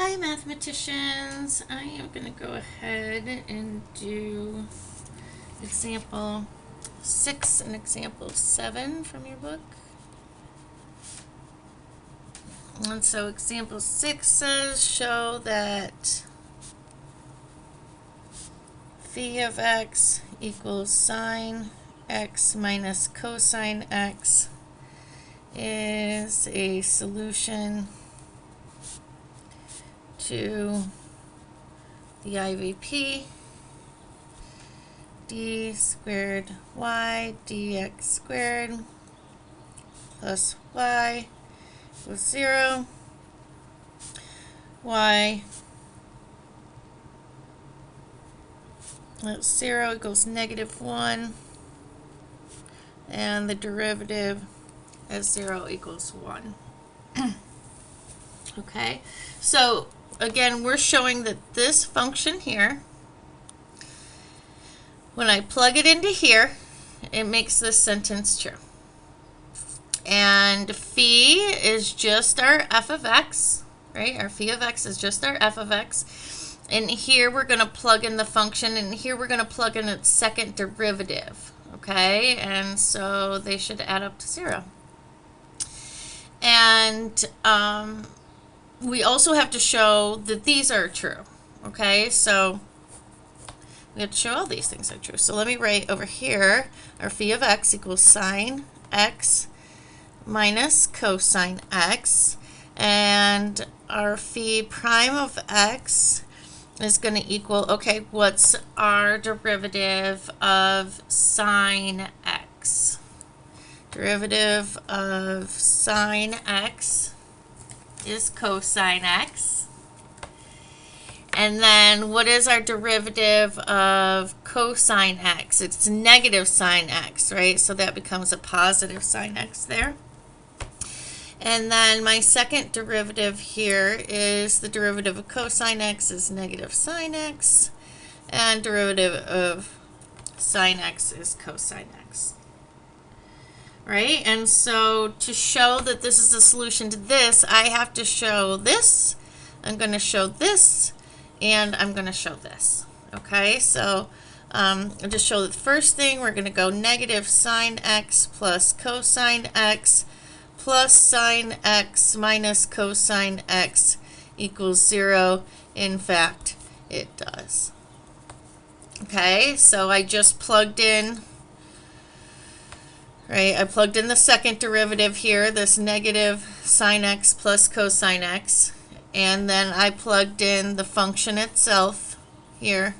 Hi mathematicians, I am going to go ahead and do example 6 and example 7 from your book. And so example 6 says show that phi of x equals sine x minus cosine x is a solution to the IVP d squared y dx squared plus y equals 0, y at 0 equals -1, and the derivative at 0 equals 1. Okay, so again, we're showing that this function here, when I plug it into here, it makes this sentence true. And phi is just our f of x, right? Our phi of x is just our f of x. And here we're going to plug in the function, and here we're going to plug in its second derivative, okay? And so they should add up to 0. And we also have to show that these are true, okay? So we have to show all these things are true. So let me write over here, our phi of x equals sine x minus cosine x, and our phi prime of x is going to equal, okay, what's our derivative of sine x? Derivative of sine x is cosine x. And then what is our derivative of cosine x? It's negative sine x, right? So that becomes a positive sine x there. And then my second derivative here is the derivative of cosine x is negative sine x, and derivative of sine x is cosine x. Right? And so to show that this is a solution to this, I have to show this, I'm going to show this, and I'm going to show this. Okay, so I'll just show the first thing. We're going to go negative sine x plus cosine x plus sine x minus cosine x equals 0. In fact, it does. Okay, so I just plugged in, right, I plugged in the second derivative here, this negative sine x plus cosine x, and then I plugged in the function itself here.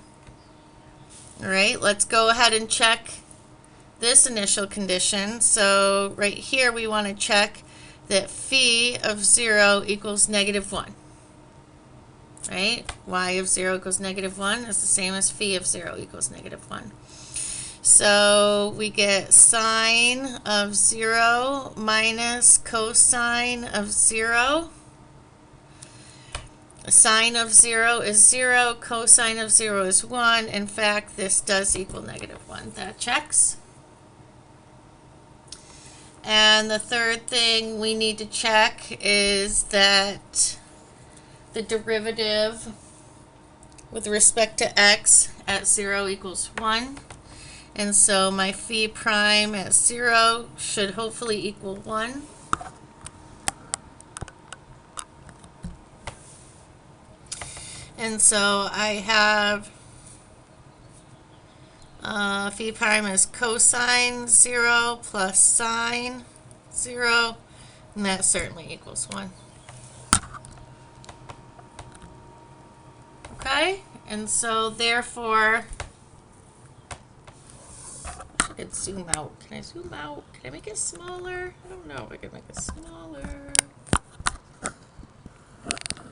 All right, let's go ahead and check this initial condition. So right here we want to check that phi of 0 equals -1. Right? Y of 0 equals -1 is the same as phi of 0 equals -1. So we get sine of 0 minus cosine of 0. Sine of 0 is 0, cosine of 0 is 1. In fact, this does equal -1. That checks. And the third thing we need to check is that the derivative with respect to x at 0 equals 1. And so my phi prime at 0 should hopefully equal 1. And so I have phi prime is cosine 0 plus sine 0, and that certainly equals 1. Okay, and so therefore, I could zoom out. Can I zoom out? Can I make it smaller? I don't know if I can make it smaller.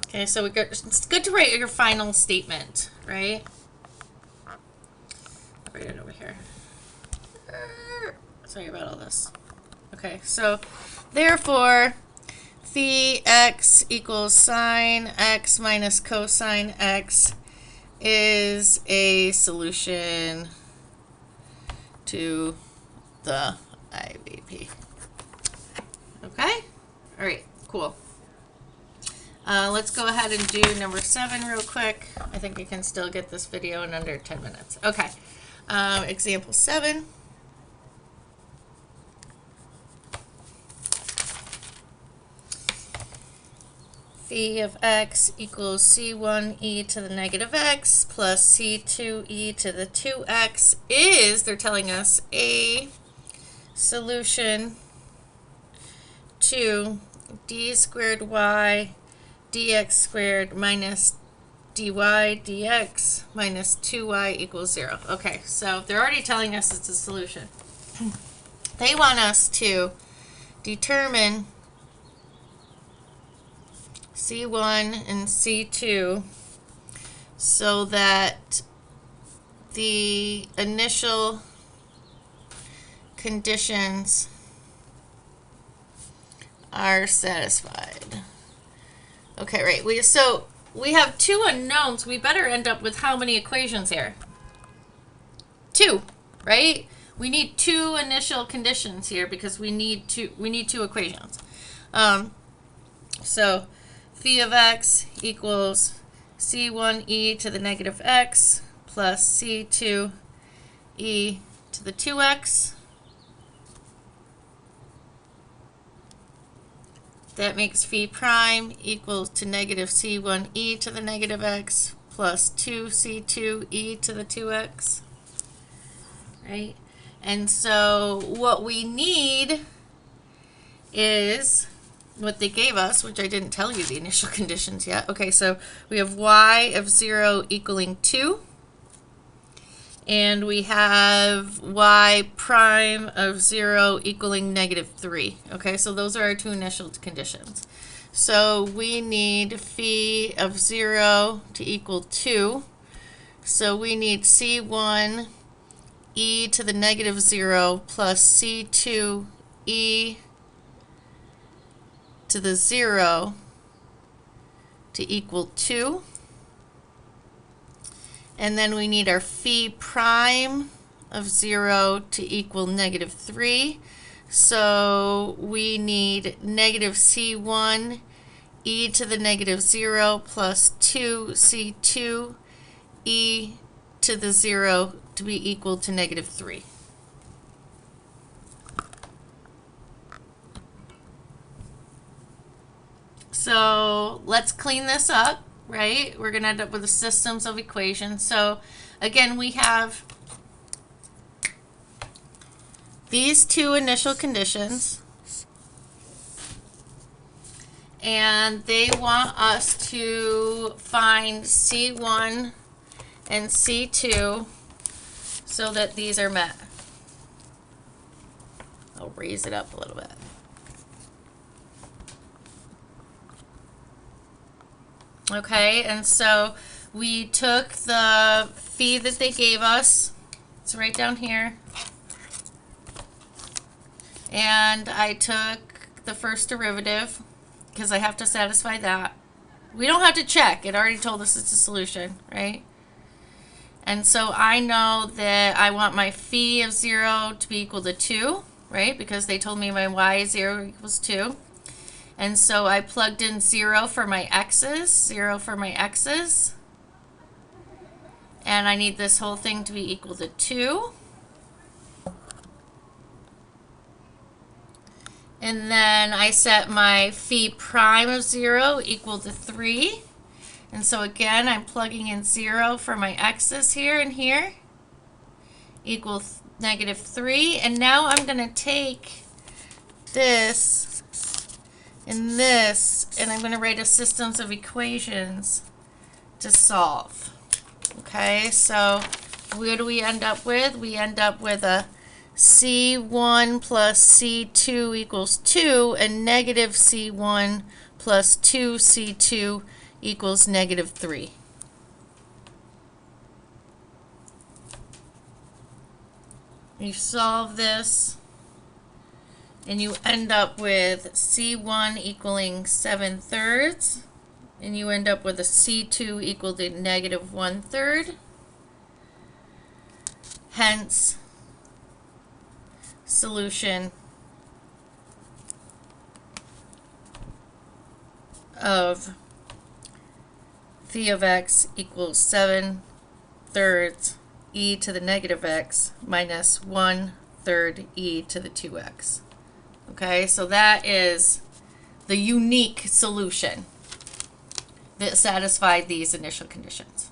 Okay, so it's good to write your final statement, right? I'll write it over here. Sorry about all this. Okay, so therefore, phi x equals sine x minus cosine x is a solution to the IVP. Okay? All right, cool. Let's go ahead and do number 7 real quick. I think you can still get this video in under 10 minutes. Okay, example 7. Phi of x equals c1e to the negative x plus c2e to the 2x is, they're telling us, a solution to d squared y dx squared minus dy dx minus 2y equals 0. Okay, so they're already telling us it's a solution. They want us to determine C1 and C2 so that the initial conditions are satisfied. Okay, right. So we have 2 unknowns. We better end up with how many equations here? 2, right? We need 2 initial conditions here because we need 2 equations. So phi of x equals c1e to the negative x plus c2e to the 2x. That makes phi prime equals to negative c1e to the negative x plus 2c2e to the 2x. Right? And so what we need is what they gave us, which I didn't tell you the initial conditions yet. Okay, so we have y of 0 equaling 2. And we have y prime of 0 equaling negative 3. Okay, so those are our 2 initial conditions. So we need phi of 0 to equal 2. So we need c1 e to the negative 0 plus c2 e to the 0 to equal 2. And then we need our phi prime of 0 to equal negative 3. So we need negative c1 e to the negative 0 plus 2c2 e to the 0 to be equal to negative 3. So let's clean this up, right? We're going to end up with the systems of equations. So again, we have these 2 initial conditions, and they want us to find C1 and C2 so that these are met. I'll raise it up a little bit. Okay, and so we took the phi that they gave us, it's right down here, and I took the first derivative because I have to satisfy that. We don't have to check, it already told us it's a solution, right? And so I know that I want my phi of 0 to be equal to 2, right? Because they told me my y 0 equals 2. And so I plugged in 0 for my x's, 0 for my x's. And I need this whole thing to be equal to 2. And then I set my phi prime of 0 equal to 3. And so again, I'm plugging in 0 for my x's here and here, equals negative 3. And now I'm going to take this and this, and I'm going to write a systems of equations to solve. Okay, so what do we end up with? We end up with a C1 plus C2 equals 2, and negative C1 plus 2C2 equals negative 3. You solve this, and you end up with C1 equaling 7/3, and you end up with a C2 equal to negative 1/3. Hence, solution of phi of x equals 7/3 e to the negative x minus 1/3 e to the 2x. Okay, so that is the unique solution that satisfied these initial conditions.